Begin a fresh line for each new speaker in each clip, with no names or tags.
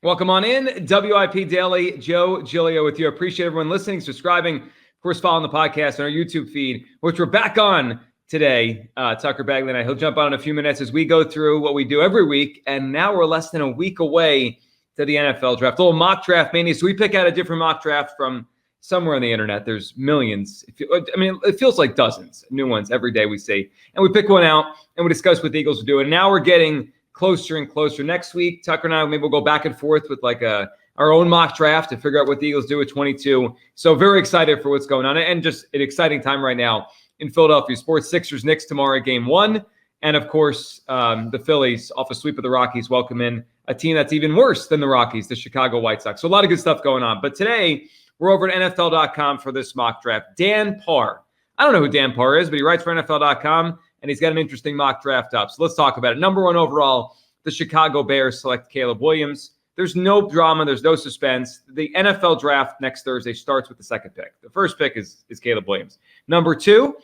Welcome on in. WIP Daily, Joe Giglio with you. Appreciate everyone listening, subscribing, of course, following the podcast on our YouTube feed, which we're back on today. Tucker Bagley and I, he'll jump on in a few minutes as we go through what we do every week. And now we're less than a week away to the NFL draft. A little mock draft mania. So we pick out a different mock draft from somewhere on the internet. There's millions. It feels like dozens of new ones every day we see. And we pick one out and we discuss what the Eagles will do. And now we're getting closer and closer. Next week, Tucker and I, maybe we'll go back and forth with our own mock draft to figure out what the Eagles do at 22. So very excited for what's going on, and just an exciting time right now in Philadelphia sports. Sixers, Knicks tomorrow, game 1. And of course, the Phillies off a sweep of the Rockies welcome in a team that's even worse than the Rockies, the Chicago White Sox. So a lot of good stuff going on. But today, we're over at NFL.com for this mock draft. Dan Parr. I don't know who Dan Parr is, but he writes for NFL.com. And he's got an interesting mock draft up. So let's talk about it. Number 1 overall, the Chicago Bears select Caleb Williams. There's no drama. There's no suspense. The NFL draft next Thursday starts with the second pick. The first pick is Caleb Williams. Number 2,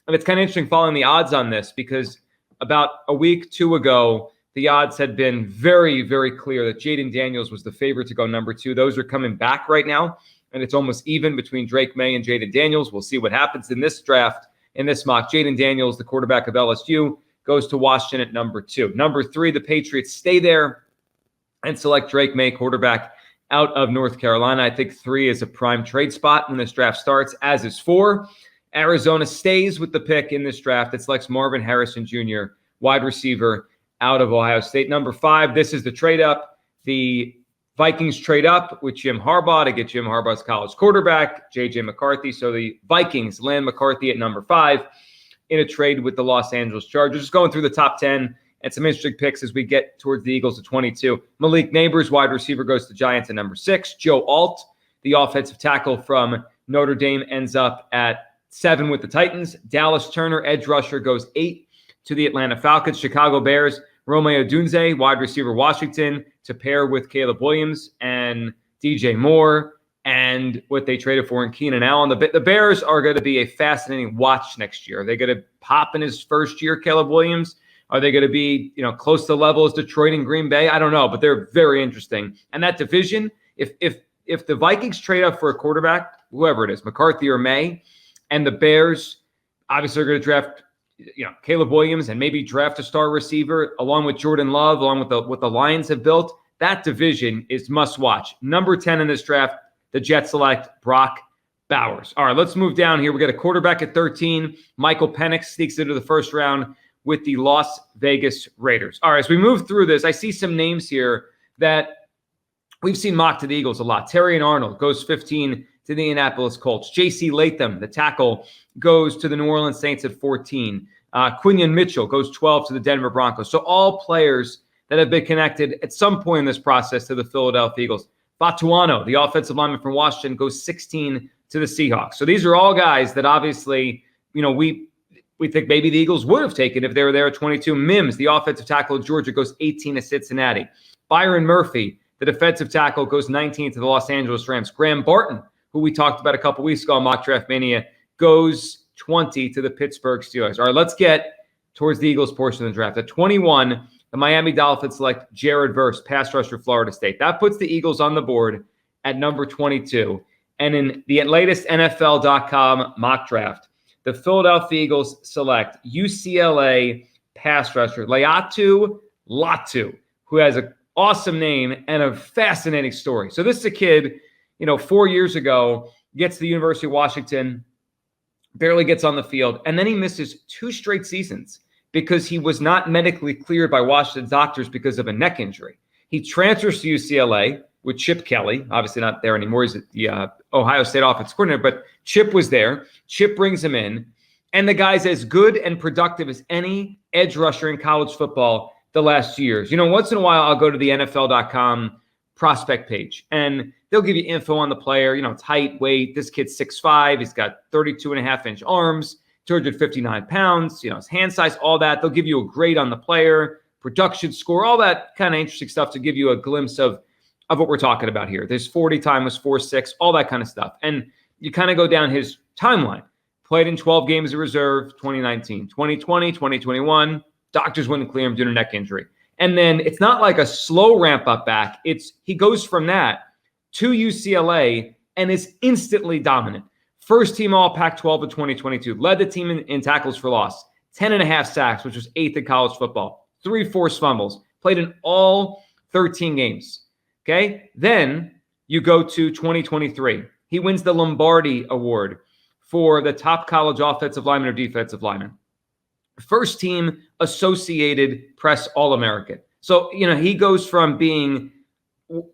and it's kind of interesting following the odds on this because about a week, 2 ago, the odds had been very, very clear that Jaden Daniels was the favorite to go number 2. Those are coming back right now, and it's almost even between Drake May and Jaden Daniels. We'll see what happens in this draft. In this mock, Jaden Daniels, the quarterback of LSU, goes to Washington at number 2. Number 3, the Patriots stay there and select Drake May, quarterback out of North Carolina. I think 3 is a prime trade spot when this draft starts, as is 4. Arizona stays with the pick in this draft. It selects Marvin Harrison Jr., wide receiver out of Ohio State. Number 5, this is the trade up. The Vikings trade up with Jim Harbaugh to get Jim Harbaugh's college quarterback, J.J. McCarthy. So the Vikings land McCarthy at number 5 in a trade with the Los Angeles Chargers. Just going through the top 10 and some interesting picks as we get towards the Eagles at 22. Malik Neighbors, wide receiver, goes to Giants at number 6. Joe Alt, the offensive tackle from Notre Dame, ends up at 7 with the Titans. Dallas Turner, edge rusher, goes 8 to the Atlanta Falcons. Chicago Bears, Romeo Dunze, wide receiver, Washington, to pair with Caleb Williams and DJ Moore and what they traded for in Keenan Allen. The Bears are going to be a fascinating watch next year. Are they going to pop in his first year, Caleb Williams? Are they going to be, close to the level as Detroit and Green Bay? I don't know, but they're very interesting. And that division, if the Vikings trade up for a quarterback, whoever it is, McCarthy or May, and the Bears obviously are going to draft Caleb Williams and maybe draft a star receiver along with Jordan Love, along with what the Lions have built. That division is must watch. Number 10 in this draft, the Jets select Brock Bowers. All right, let's move down here. We got a quarterback at 13. Michael Penix sneaks into the first round with the Las Vegas Raiders. All right, as we move through this, I see some names here that we've seen mocked to the Eagles a lot. Terrion Arnold goes 15 to the Indianapolis Colts. J.C. Latham, the tackle, goes to the New Orleans Saints at 14. Quinion Mitchell goes 12 to the Denver Broncos. So all players that have been connected at some point in this process to the Philadelphia Eagles. Fatuano, the offensive lineman from Washington, goes 16 to the Seahawks. So these are all guys that obviously, we think maybe the Eagles would have taken if they were there at 22. Mims, the offensive tackle of Georgia, goes 18 to Cincinnati. Byron Murphy, the defensive tackle, goes 19 to the Los Angeles Rams. Graham Barton, who we talked about a couple weeks ago on Mock Draft Mania, goes 20 to the Pittsburgh Steelers. All right, let's get towards the Eagles portion of the draft. At 21, the Miami Dolphins select Jared Verse, pass rusher, Florida State. That puts the Eagles on the board at number 22. And in the latest NFL.com mock draft, the Philadelphia Eagles select UCLA pass rusher Latu, who has an awesome name and a fascinating story. So this is a kid, 4 years ago, gets to the University of Washington, barely gets on the field, and then he misses 2 straight seasons because he was not medically cleared by Washington doctors because of a neck injury. He transfers to UCLA with Chip Kelly, obviously not there anymore. He's the Ohio State offensive coordinator, but Chip was there. Chip brings him in, and the guy's as good and productive as any edge rusher in college football the last 2 years. Once in a while, I'll go to the NFL.com prospect page, and they'll give you info on the player. It's height, weight. This kid's 6'5". He's got 32.5-inch arms, 259 pounds, his hand size, all that. They'll give you a grade on the player, production score, all that kind of interesting stuff to give you a glimpse of what we're talking about here. His 40 time was 4.6, all that kind of stuff. And you kind of go down his timeline. Played in 12 games of reserve, 2019, 2020, 2021. Doctors wouldn't clear him due to neck injury. And then it's not like a slow ramp up back. He goes from that to UCLA and is instantly dominant. First team all Pac-12 of 2022. Led the team in tackles for loss. 10.5 sacks, which was 8th in college football. 3 forced fumbles. Played in all 13 games. Okay? Then you go to 2023. He wins the Lombardi Award for the top college offensive lineman or defensive lineman. First team Associated Press All-American. So, he goes from being,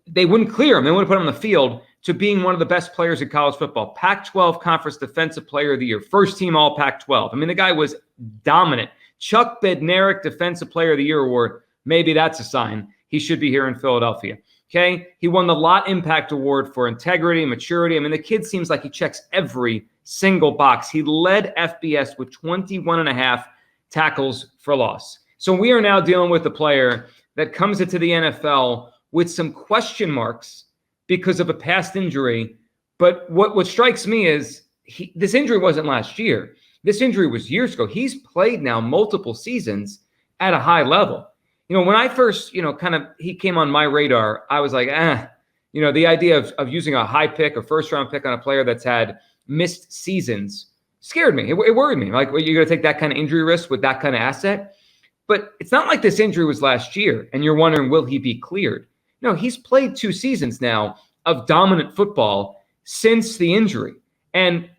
they wouldn't clear him, they wouldn't put him on the field, to being one of the best players in college football. Pac-12 Conference Defensive Player of the Year. First team all Pac-12. The guy was dominant. Chuck Bednarik Defensive Player of the Year award. Maybe that's a sign he should be here in Philadelphia. Okay? He won the Lot Impact Award for integrity and maturity. The kid seems like he checks every single box. He led FBS with 21.5 tackles for loss. So we are now dealing with a player that comes into the NFL with some question marks because of a past injury. But what strikes me is this injury wasn't last year. This injury was years ago. He's played now multiple seasons at a high level. When I first, he came on my radar, I was like, the idea of using a high pick, a first-round pick on a player that's had missed seasons scared me. It worried me. Like, you're going to take that kind of injury risk with that kind of asset? But it's not like this injury was last year, and you're wondering, will he be cleared? No, he's played 2 seasons now of dominant football since the injury. And,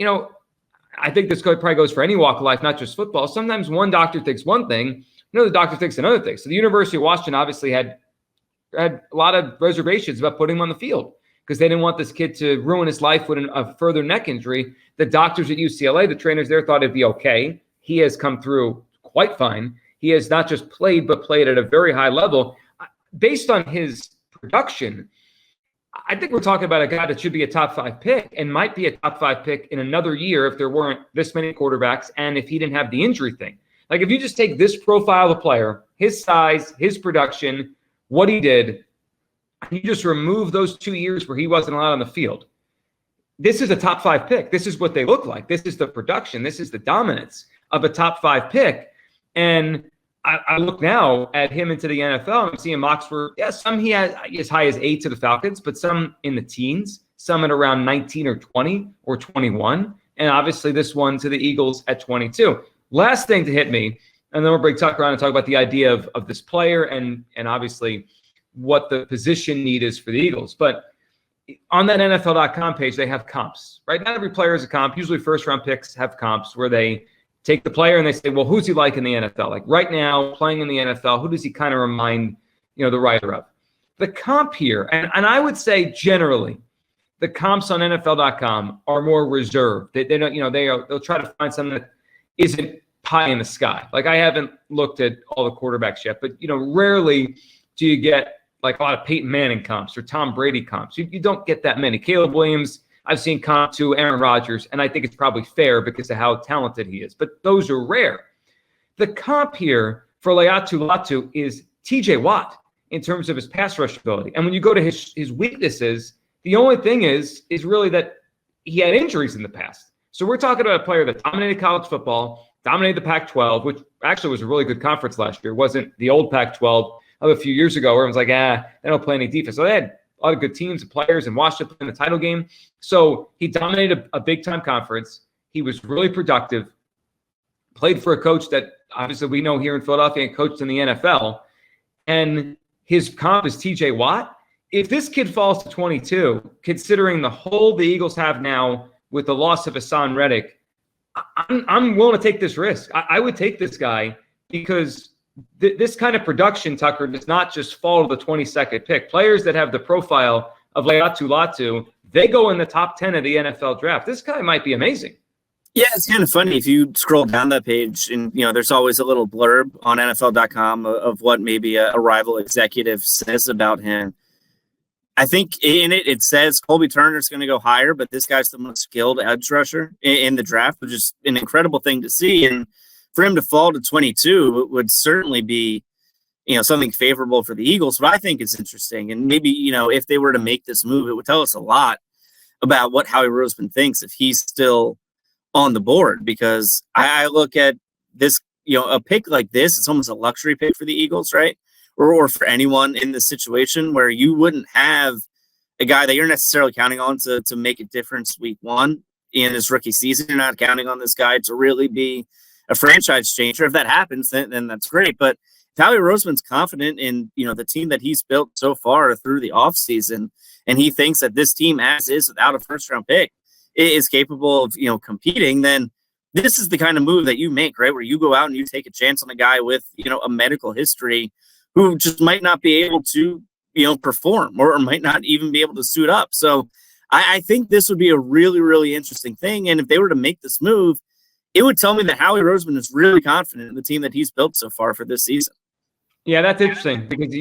I think this probably goes for any walk of life, not just football. Sometimes one doctor thinks one thing, another doctor thinks another thing. So the University of Washington obviously had a lot of reservations about putting him on the field because they didn't want this kid to ruin his life with a further neck injury. The doctors at UCLA, the trainers there, thought it'd be okay. He has come through quite fine. He has not just played, but played at a very high level. Based on his production, I think we're talking about a guy that should be a top 5 pick and might be a top 5 pick in another year if there weren't this many quarterbacks and if he didn't have the injury thing. Like, if you just take this profile of the player, his size, his production, what he did, and you just remove those 2 years where he wasn't allowed on the field, this is a top 5 pick. This is what they look like. This is the production. This is the dominance of a top 5 pick. And I look now at him into the NFL. I'm seeing mocks where, some he has as high as 8 to the Falcons, but some in the teens, some at around 19 or 20 or 21. And obviously this one to the Eagles at 22. Last thing to hit me, and then we'll bring Tucker around and talk about the idea of this player and obviously what the position need is for the Eagles. But on that NFL.com page, they have comps, right? Not every player is a comp. Usually first-round picks have comps where they take the player and they say, well, who's he like in the NFL? Like right now, playing in the NFL, who does he kind of remind, the writer of? The comp here, and I would say generally, the comps on NFL.com are more reserved. They don't, they'll try to find something that isn't pie in the sky. Like, I haven't looked at all the quarterbacks yet, but rarely do you get like a lot of Peyton Manning comps or Tom Brady comps. You don't get that many. Caleb Williams, I've seen comp to Aaron Rodgers, and I think it's probably fair because of how talented he is. But those are rare. The comp here for Latu is TJ Watt in terms of his pass rush ability. And when you go to his weaknesses, the only thing is really that he had injuries in the past. So we're talking about a player that dominated college football, dominated the Pac-12, which actually was a really good conference last year. It wasn't the old Pac-12 of a few years ago where it was like, they don't play any defense. So they had a lot of good teams and players, and Washington in the title game. So he dominated a big-time conference. He was really productive, played for a coach that obviously we know here in Philadelphia and coached in the NFL. And his comp is TJ Watt. If this kid falls to 22, considering the hole the Eagles have now with the loss of Hassan Reddick, I'm willing to take this risk. I would take this guy because this kind of production, Tucker, does not just fall to the 22nd pick. Players that have the profile of Latu, they go in the top 10 of the NFL draft. This guy might be amazing.
Yeah, it's kind of funny. If you scroll down that page and, there's always a little blurb on NFL.com of what maybe a rival executive says about him. I think in it says Colby Turner's going to go higher, but this guy's the most skilled edge rusher in the draft, which is an incredible thing to see. And for him to fall to 22 would certainly be, something favorable for the Eagles. But I think it's interesting. And maybe, if they were to make this move, it would tell us a lot about what Howie Roseman thinks if he's still on the board. Because I look at this, a pick like this, it's almost a luxury pick for the Eagles, right? or for anyone in this situation where you wouldn't have a guy that you're necessarily counting on to make a difference week one in his rookie season. You're not counting on this guy to really be a franchise changer. If that happens, then that's great. But if Howie Roseman's confident in, the team that he's built so far through the offseason, and he thinks that this team, as is without a first-round pick, is capable of, competing, then this is the kind of move that you make, right? Where you go out and you take a chance on a guy with, a medical history who just might not be able to, perform or might not even be able to suit up. So I think this would be a really, really interesting thing. And if they were to make this move, it would tell me that Howie Roseman is really confident in the team that he's built so far for this season.
Yeah, that's interesting because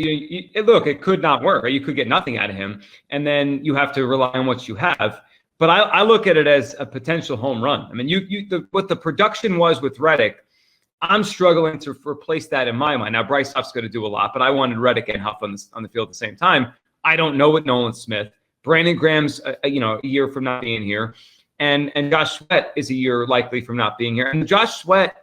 look, it could not work. Right? You could get nothing out of him, and then you have to rely on what you have. But I look at it as a potential home run. I mean, what the production was with Reddick, I'm struggling to replace that in my mind. Now, Bryce Huff's going to do a lot, but I wanted Reddick and Huff on the field at the same time. I don't know what Nolan Smith. Brandon Graham's, a year from not being here. And Josh Sweat is a year likely from not being here. And the Josh Sweat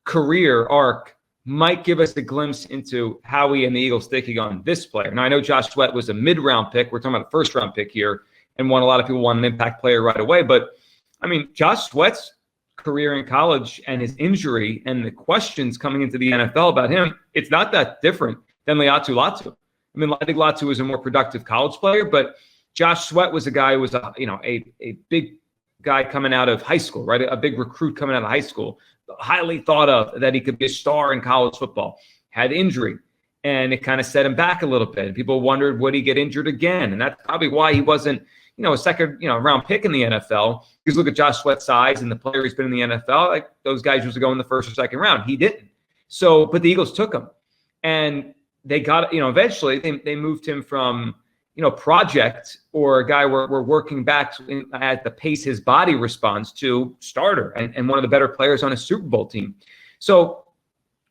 career arc might give us a glimpse into Howie and the Eagles thinking on this player. Now, I know Josh Sweat was a mid-round pick. We're talking about a first-round pick here, and a lot of people want an impact player right away. But, I mean, Josh Sweat's career in college and his injury and the questions coming into the NFL about him, it's not that different than Latu. I mean, I think Latu was a more productive college player, but Josh Sweat was a guy who was a big guy coming out of high school, right? A big recruit coming out of high school, highly thought of that he could be a star in college football, had injury, and it kind of set him back a little bit. And people wondered, would he get injured again? And that's probably why he wasn't, a second, round pick in the NFL. Because look at Josh Sweat's size and the player he's been in the NFL, like those guys used to go in the first or second round. He didn't. So, but the Eagles took him. And they got, eventually they moved him from, project or a guy we're working back at the pace his body responds to starter and one of the better players on a Super Bowl team. So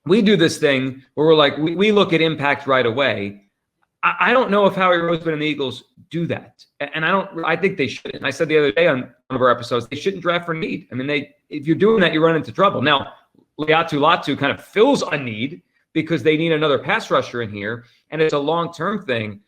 we do this thing where we're like, we look at impact right away. I don't know if Howie Roseman and the Eagles do that. And I think they shouldn't. And I said the other day on one of our episodes, they shouldn't draft for need. I mean, if you're doing that, you run into trouble. Now, Latu kind of fills a need because they need another pass rusher in here, and it's a long-term thing.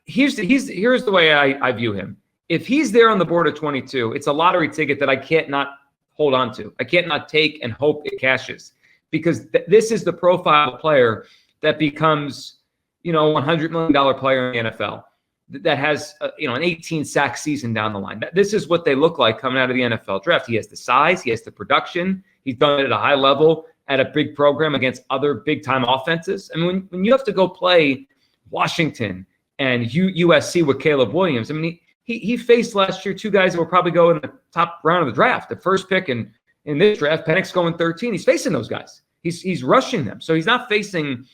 Here's the way I view him. If he's there on the board at 22, it's a lottery ticket that I can't not hold on to. I can't not take and hope it cashes because this is the profile of player that becomes, $100 million player in the NFL that has, an 18-sack season down the line. This is what they look like coming out of the NFL draft. He has the size. He has the production. He's done it at a high level at a big program against other big-time offenses. I mean, when you have to go play Washington and USC with Caleb Williams, I mean, he faced last year two guys that will probably go in the top round of the draft. The first pick in this draft, Penix going 13. He's facing those guys. He's rushing them. So he's not facing,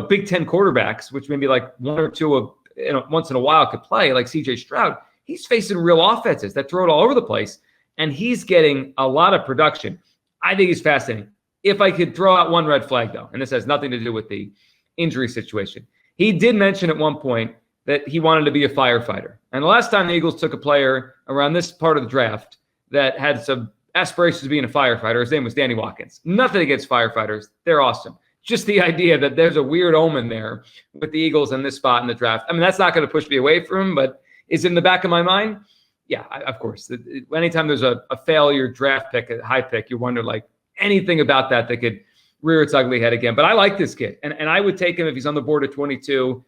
Big Ten quarterbacks, which maybe like one or two of once in a while could play, like C.J. Stroud. He's facing real offenses that throw it all over the place, and he's getting a lot of production. I think he's fascinating. If I could throw out one red flag, though, and this has nothing to do with the injury situation, he did mention at one point that he wanted to be a firefighter. And the last time the Eagles took a player around this part of the draft that had some aspirations of being a firefighter, his name was Danny Watkins. Nothing against firefighters. They're awesome. Just the idea that there's a weird omen there with the Eagles in this spot in the draft. I mean, that's not going to push me away from him, but is it in the back of my mind? Yeah, of course. Anytime there's a failure draft pick, a high pick, you wonder like anything about that could rear its ugly head again. But I like this kid, and I would take him if he's on the board at 22.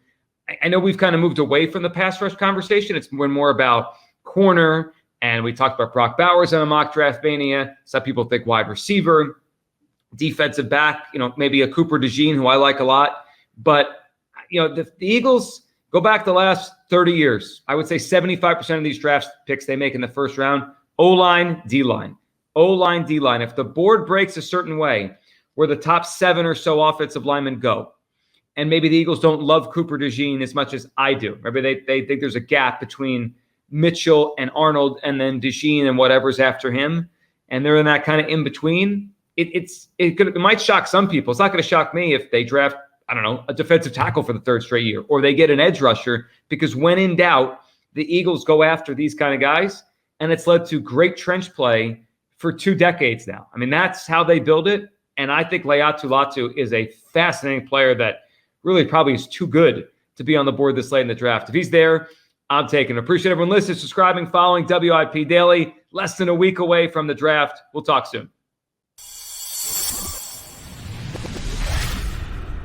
I know we've kind of moved away from the pass rush conversation. It's more about corner, and we talked about Brock Bowers on a Mock Draft Mania. Some people think wide receiver, defensive back, maybe a Cooper DeJean, who I like a lot. But, the Eagles go back the last 30 years. I would say 75% of these draft picks they make in the first round, O-line, D-line. O-line, D-line. If the board breaks a certain way where the top 7 or so offensive linemen go, and maybe the Eagles don't love Cooper DeJean as much as I do. Maybe they think there's a gap between Mitchell and Arnold and then DeJean and whatever's after him, and they're in that kind of in-between. It might shock some people. It's not going to shock me if they draft, I don't know, a defensive tackle for the third straight year, or they get an edge rusher, because when in doubt, the Eagles go after these kind of guys, and it's led to great trench play for 2 decades now. I mean, that's how they build it, and I think Latu is a fascinating player that really probably is too good to be on the board this late in the draft. If he's there, I'm taking. Appreciate everyone listening, subscribing, following WIP Daily. Less than a week away from the draft. We'll talk soon.